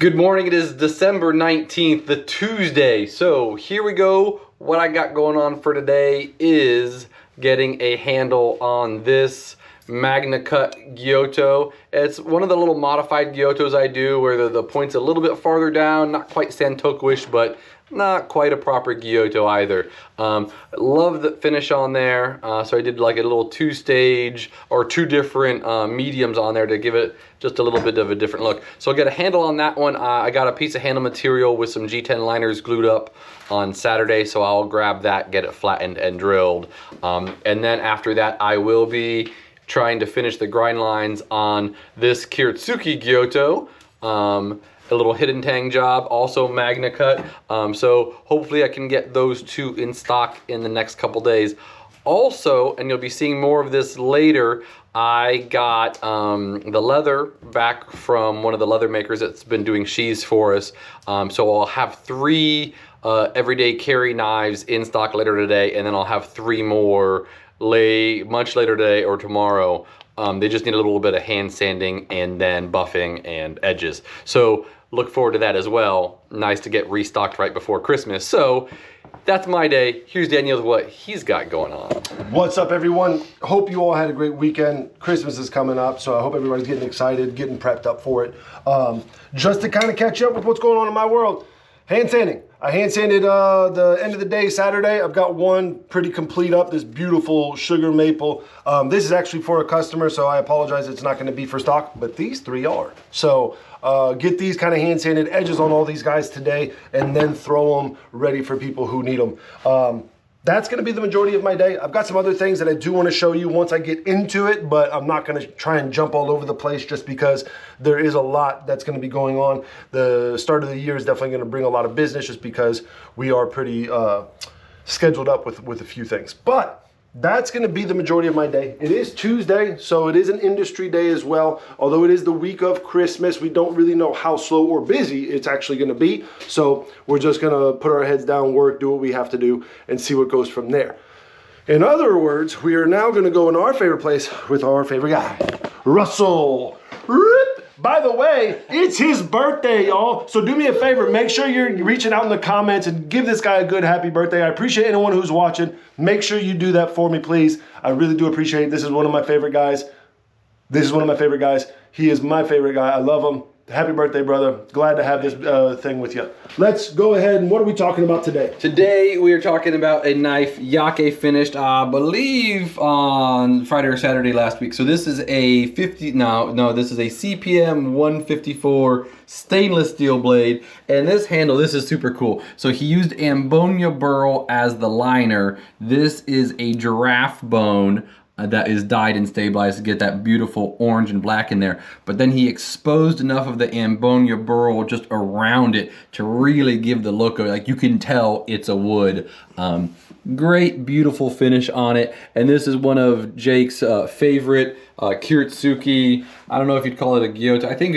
Good morning, it is December 19th, the Tuesday. So here we go. What I got going on for today is getting a handle on this Magna Cut Giotto. It's one of the little modified Giottos I do where the point's a little bit farther down, not quite Santoku-ish, but not quite a proper Giotto either. Love the finish on there. So I did like a little two-stage or two different mediums on there to give it just a little bit of a different look. So I'll get a handle on that one. I got a piece of handle material with some G10 liners glued up on Saturday, so I'll grab that, get it flattened and drilled. And then after that, I will be trying to finish the grind lines on this kiritsuki Giotto. A little hidden tang job, also Magna Cut. So hopefully I can get those two in stock in the next couple days. Also, and you'll be seeing more of this later, I got the leather back from one of the leather makers that's been doing sheaths for us. So I'll have 3 everyday carry knives in stock later today, and then I'll have 3 more much later today or tomorrow. They just need a little bit of hand sanding and then buffing and edges. So look forward to that as well. Nice to get restocked right before Christmas. So that's my day. Here's Daniel with what he's got going on. What's up, everyone? Hope you all had a great weekend. Christmas is coming up, so I hope everybody's getting excited, getting prepped up for it. Just to kind of catch up with what's going on in my world, hand sanding. I hand sanded the end of the day Saturday. I've got one pretty complete up, this beautiful sugar maple. This is actually for a customer, so I apologize, it's not gonna be for stock, but these 3 are. So get these kind of hand sanded edges on all these guys today, and then throw them ready for people who need them. That's gonna be the majority of my day. I've got some other things that I do wanna show you once I get into it, but I'm not gonna try and jump all over the place just because there is a lot that's gonna be going on. The start of the year is definitely gonna bring a lot of business just because we are pretty scheduled up with a few things. But that's gonna be the majority of my day. It is Tuesday, so it is an industry day as well. Although it is the week of Christmas, we don't really know how slow or busy it's actually gonna be. So we're just gonna put our heads down, work, do what we have to do, and see what goes from there. In other words, we are now gonna go in our favorite place with our favorite guy, Russell. By the way, it's his birthday, y'all. So do me a favor, make sure you're reaching out in the comments and give this guy a good happy birthday. I appreciate anyone who's watching. Make sure you do that for me, please. I really do appreciate it. This is one of my favorite guys. He is my favorite guy. I love him. Happy birthday, brother. Glad to have this thing with you. Let's go ahead, and what are we talking about today? Today we are talking about a knife Yake finished, I believe on Friday or Saturday last week. So this is a this is a CPM 154 stainless steel blade, and this handle, this is super cool. So he used ambonya burl as the liner. This is a giraffe bone that is dyed and stabilized to get that beautiful orange and black in there. But then he exposed enough of the ambonya burl just around it to really give the look of, like, you can tell it's a wood. Great, beautiful finish on it. And this is one of Jake's favorite kiritsuki. I don't know if you'd call it a Giotto. I think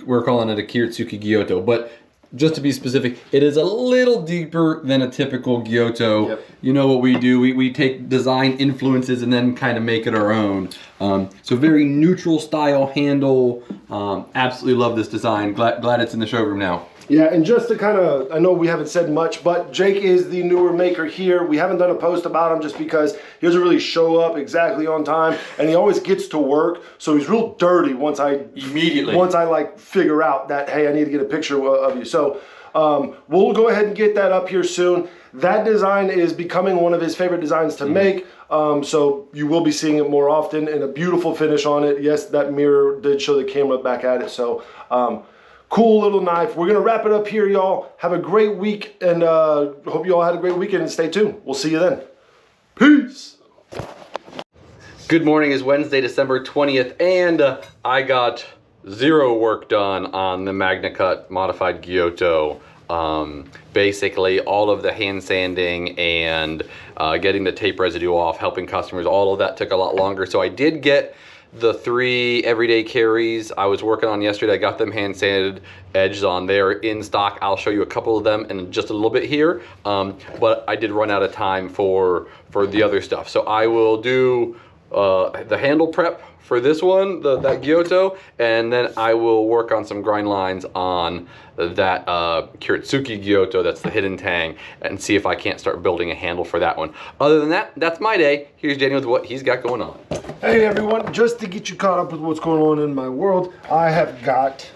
we're calling it a kiritsuki Giotto, but just to be specific, it is a little deeper than a typical Giotto. Yep. You know what we do, we take design influences and then kind of make it our own. So very neutral style handle. Absolutely love this design. Glad it's in the showroom now. Yeah, and just to kind of, I know we haven't said much, but Jake is the newer maker here. We haven't done a post about him just because he doesn't really show up exactly on time, and he always gets to work, so he's real dirty once I like figure out that, hey, I need to get a picture of you. So we'll go ahead and get that up here soon. That design is becoming one of his favorite designs to make, so you will be seeing it more often, and a beautiful finish on it. Yes, that mirror did show the camera back at it, so cool little knife. We're gonna wrap it up here, y'all. Have a great week, and hope you all had a great weekend, and stay tuned. We'll see you then. Peace. Good morning, is Wednesday, December 20th, and I got 0 work done on the Magna Cut modified Giotto. Basically all of the hand sanding and getting the tape residue off, helping customers, all of that took a lot longer. So I did get the 3 everyday carries I was working on yesterday. I got them hand sanded, edges on there in stock. I'll show you a couple of them in just a little bit here, but I did run out of time for the other stuff. So I will do the handle prep for this one, that Giotto, and then I will work on some grind lines on that Kiritsuki Giotto, that's the hidden tang, and see if I can't start building a handle for that one. Other than that, that's my day. Here's Danny with what he's got going on. Hey everyone, just to get you caught up with what's going on in my world, I have got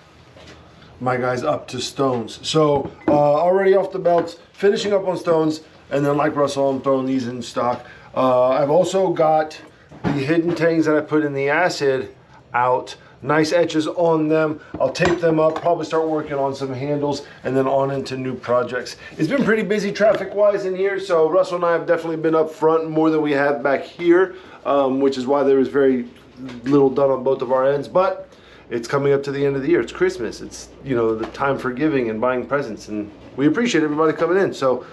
my guys up to stones. So already off the belts, finishing up on stones, and then like Russell, I'm throwing these in stock. I've also got the hidden tangs that I put in the acid out. Nice etches on them. I'll tape them up, probably start working on some handles, and then on into new projects. It's been pretty busy traffic-wise in here, so Russell and I have definitely been up front more than we have back here, which is why there was very little done on both of our ends, but it's coming up to the end of the year. It's Christmas. It's, you know, the time for giving and buying presents, and we appreciate everybody coming in. So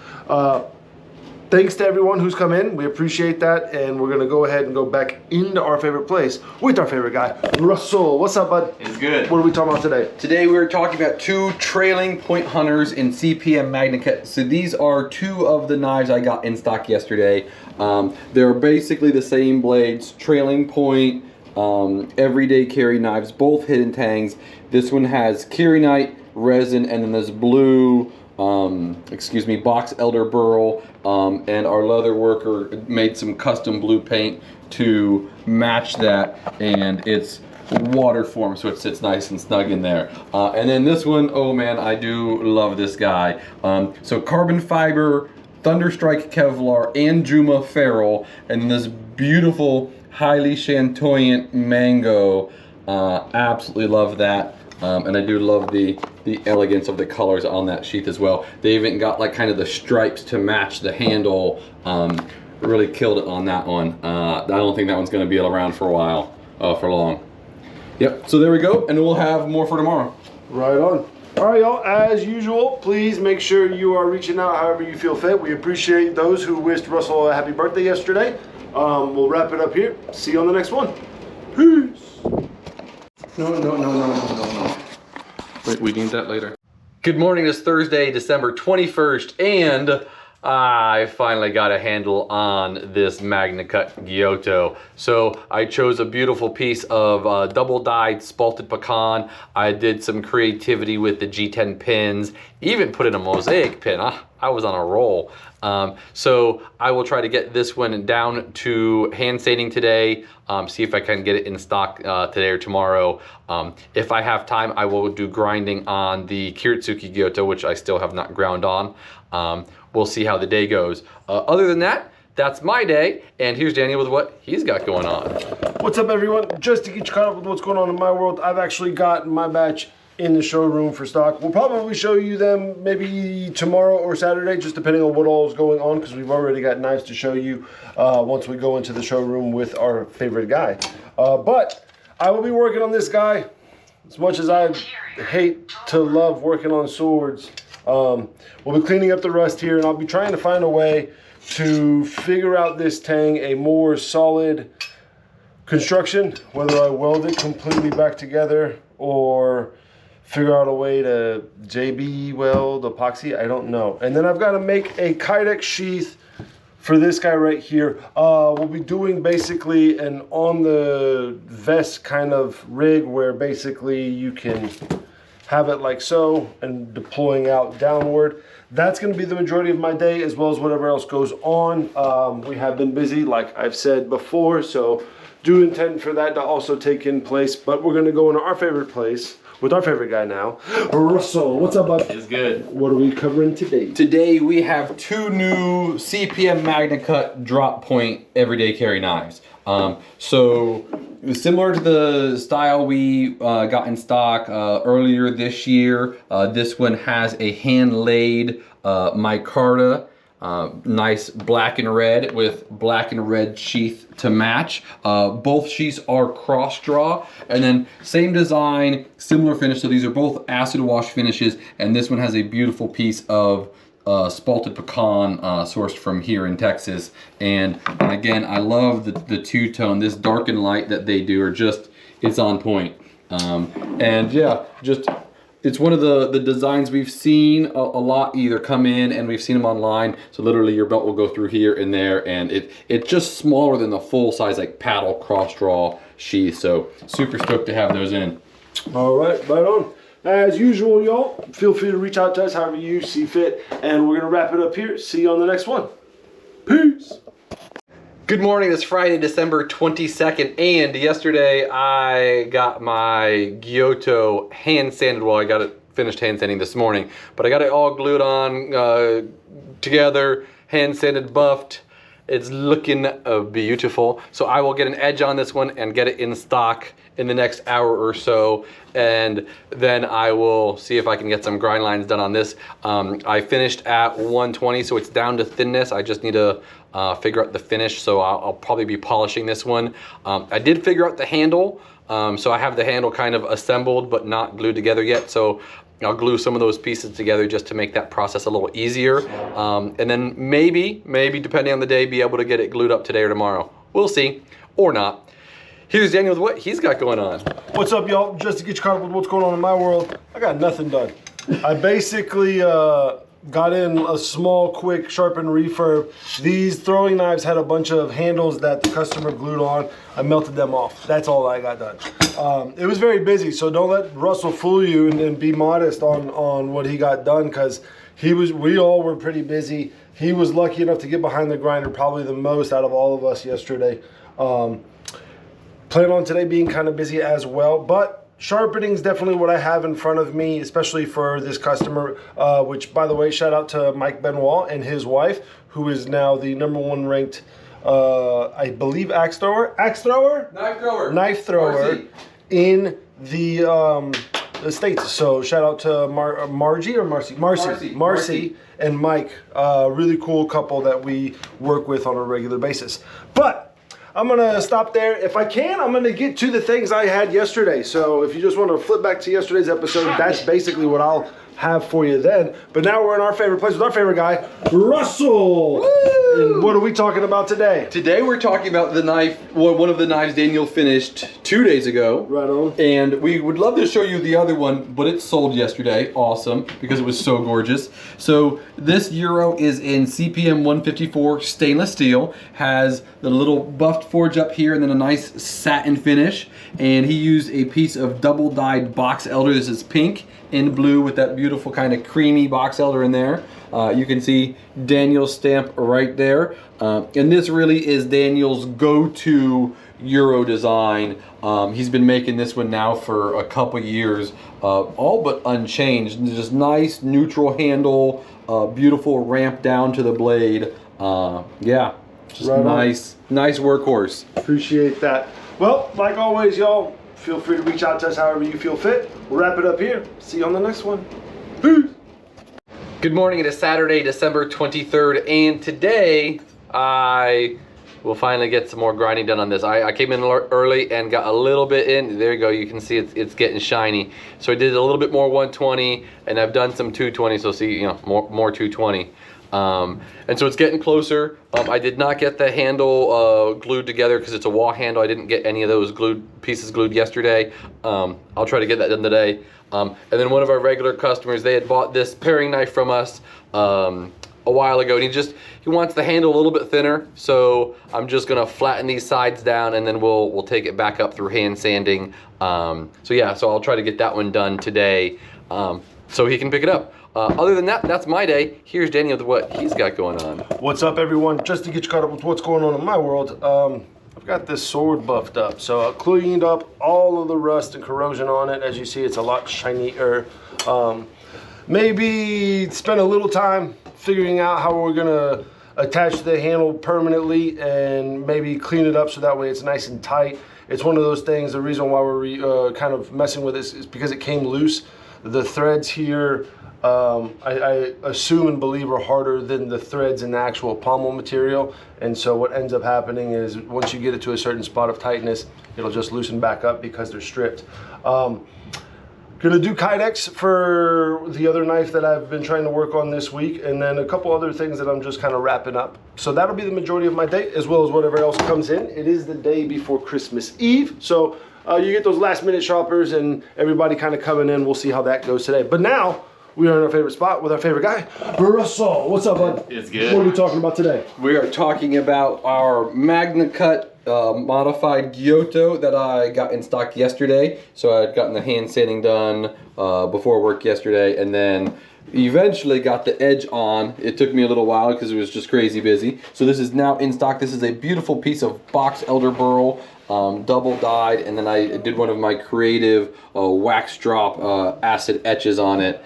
thanks to everyone who's come in. We appreciate that, and we're gonna go ahead and go back into our favorite place with our favorite guy, Russell. What's up, bud? It's good. What are we talking about today? Today we're talking about two trailing point hunters in CPM MagnaCut. So these are two of the knives I got in stock yesterday. They're basically the same blades, trailing point, everyday carry knives, both hidden tangs. This one has kyanite, resin, and then this blue box elder burl, and our leather worker made some custom blue paint to match that, and it's water form, so it sits nice and snug in there. And then this one, oh man, I do love this guy. So carbon fiber, Thunderstrike Kevlar, and Juma ferrule, and then this beautiful highly chantoyant mango. Absolutely love that. And I do love the elegance of the colors on that sheath as well. They even got like kind of the stripes to match the handle. Really killed it on that one. I don't think that one's gonna be around for a while, for long. Yep, so there we go, and we'll have more for tomorrow. Right on. All right, y'all, as usual, please make sure you are reaching out however you feel fit. We appreciate those who wished Russell a happy birthday yesterday. We'll wrap it up here. See you on the next one. Peace. No. Wait, we need that later. Good morning, it's Thursday, December 21st, and I finally got a handle on this MagnaCut Giotto. So I chose a beautiful piece of double-dyed spalted pecan. I did some creativity with the G10 pins, even put in a mosaic pin. I was on a roll. So I will try to get this one down to hand sanding today, see if I can get it in stock today or tomorrow. If I have time, I will do grinding on the Kiritsuki Giotto, which I still have not ground on. We'll see how the day goes. Other than that, that's my day, and here's Daniel with what he's got going on. What's up, everyone? Just to get you caught up with what's going on in my world, I've actually got my batch in the showroom for stock. We'll probably show you them maybe tomorrow or Saturday, just depending on what all is going on, because we've already got knives to show you once we go into the showroom with our favorite guy. But I will be working on this guy. As much as I hate to love working on swords, we'll be cleaning up the rust here, and I'll be trying to find a way to figure out this tang a more solid construction, whether I weld it completely back together or figure out a way to JB weld epoxy. I don't know. And then I've got to make a kydex sheath for this guy right here. We'll be doing basically an on the vest kind of rig where basically you can have it like so and deploying out downward. That's going to be the majority of my day, as well as whatever else goes on. We have been busy, like I've said before, so do intend for that to also take in place. But we're going to go into our favorite place with our favorite guy now, Russell. What's up, bud? It's good. What are we covering today? Today we have two new CPM MagnaCut drop point everyday carry knives. So similar to the style we got in stock earlier this year, this one has a hand-laid micarta, nice black and red with black and red sheath to match. Both sheaths are cross draw, and then same design, similar finish. So these are both acid wash finishes, and this one has a beautiful piece of spalted pecan sourced from here in Texas. And again, I love the two-tone. This dark and light that they do are just, it's on point. And yeah, just it's one of the designs we've seen a lot either come in, and we've seen them online. So literally your belt will go through here and there, and it's just smaller than the full size like paddle cross draw sheath. So super stoked to have those in. All right, right on. As usual, y'all, feel free to reach out to us however you see fit, and we're gonna wrap it up here. See you on the next one. Peace. Good morning, it's Friday, December 22nd, and yesterday I got my Giotto hand sanded. Well, I got it finished hand sanding this morning, but I got it all glued on together, hand sanded, buffed. It's looking beautiful. So I will get an edge on this one and get it in stock in the next hour or so, and then I will see if I can get some grind lines done on this. I finished at 120, so it's down to thinness. I just need to figure out the finish, so I'll probably be polishing this one. I did figure out the handle, so I have the handle kind of assembled but not glued together yet, so I'll glue some of those pieces together just to make that process a little easier. And then maybe depending on the day, be able to get it glued up today or tomorrow. We'll see, or not. Here's Daniel with what he's got going on. What's up, y'all? Just to get you caught up with what's going on in my world, I got nothing done. I basically got in a small, quick sharpen refurb. These throwing knives had a bunch of handles that the customer glued on. I melted them off. That's all I got done. It was very busy, so don't let Russell fool you and be modest on what he got done, because we all were pretty busy. He was lucky enough to get behind the grinder probably the most out of all of us yesterday. Plan on today being kind of busy as well, but sharpening is definitely what I have in front of me, especially for this customer, which, by the way, shout out to Mike Benoit and his wife, who is now the #1 ranked, I believe, axe thrower, knife thrower in the States. So shout out to Marcy and Mike, really cool couple that we work with on a regular basis. But I'm gonna stop there. If I can, I'm gonna get to the things I had yesterday. So if you just want to flip back to yesterday's episode, that's basically what I'll have for you then. But now we're in our favorite place with our favorite guy, Russell. Woo! And what are we talking about today? Today we're talking about the knife, one of the knives Daniel finished 2 days ago. Right on. And we would love to show you the other one, but it sold yesterday. Awesome, because it was so gorgeous. So this Euro is in CPM 154 stainless steel, has the little buffed forge up here and then a nice satin finish. And he used a piece of double dyed box elder. This is pink and blue with that beautiful kind of creamy box elder in there. You can see Daniel's stamp right there. And this really is Daniel's go-to Euro design. He's been making this one now for a couple years, all but unchanged. Just nice neutral handle, beautiful ramp down to the blade. Yeah, just right nice workhorse. Appreciate that. Well, like always, y'all, feel free to reach out to us however you feel fit. We'll wrap it up here. See you on the next one. Peace. Good morning. It is Saturday, December 23rd, and today I will finally get some more grinding done on this. I came in early and got a little bit in. There you go. You can see it's getting shiny. So I did a little bit more 120, and I've done some 220. So see, more 220. And so it's getting closer. I did not get the handle glued together because it's a wall handle. I didn't get any of those pieces glued yesterday. I'll try to get that done today. And then one of our regular customers, they had bought this paring knife from us a while ago, and he wants the handle a little bit thinner. So I'm just gonna flatten these sides down, and then we'll take it back up through hand sanding. So I'll try to get that one done today, so he can pick it up. Other than that, that's my day. Here's Daniel with what he's got going on. What's up, everyone? Just to get you caught up with what's going on in my world, I've got this sword buffed up. So I cleaned up all of the rust and corrosion on it. As you see, it's a lot shinier. Maybe spend a little time figuring out how we're gonna attach the handle permanently and maybe clean it up so that way it's nice and tight. It's one of those things, the reason why we're kind of messing with this is because it came loose. The threads here, I assume and believe, are harder than the threads in the actual pommel material, and so what ends up happening is once you get it to a certain spot of tightness, it'll just loosen back up because they're stripped. Gonna do kydex for the other knife that I've been trying to work on this week, and then a couple other things that I'm just kind of wrapping up. So that'll be the majority of my day, as well as whatever else comes in. It is the day before Christmas Eve, so you get those last minute shoppers and everybody kind of coming in. We'll see how that goes today. But now we are in our favorite spot with our favorite guy, Russell. What's up, bud? It's good. What are we talking about today? We are talking about our Magna Cut modified Giotto that I got in stock yesterday. So I had gotten the hand sanding done before work yesterday, and then eventually got the edge on. It took me a little while because it was just crazy busy. So this is now in stock. This is a beautiful piece of box elder burl, double dyed, and then I did one of my creative wax drop acid etches on it.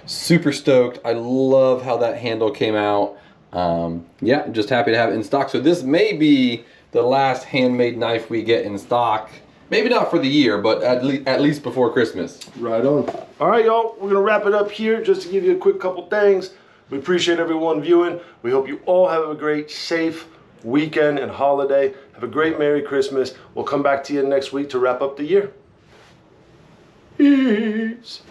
Super stoked. I love how that handle came out. Yeah, I'm just happy to have it in stock. So this may be the last handmade knife we get in stock. Maybe not for the year, but at least before Christmas. Right on. All right, y'all, we're gonna wrap it up here just to give you a quick couple things. We appreciate everyone viewing. We hope you all have a great, safe weekend and holiday. Have a great Merry Christmas. We'll come back to you next week to wrap up the year. Peace.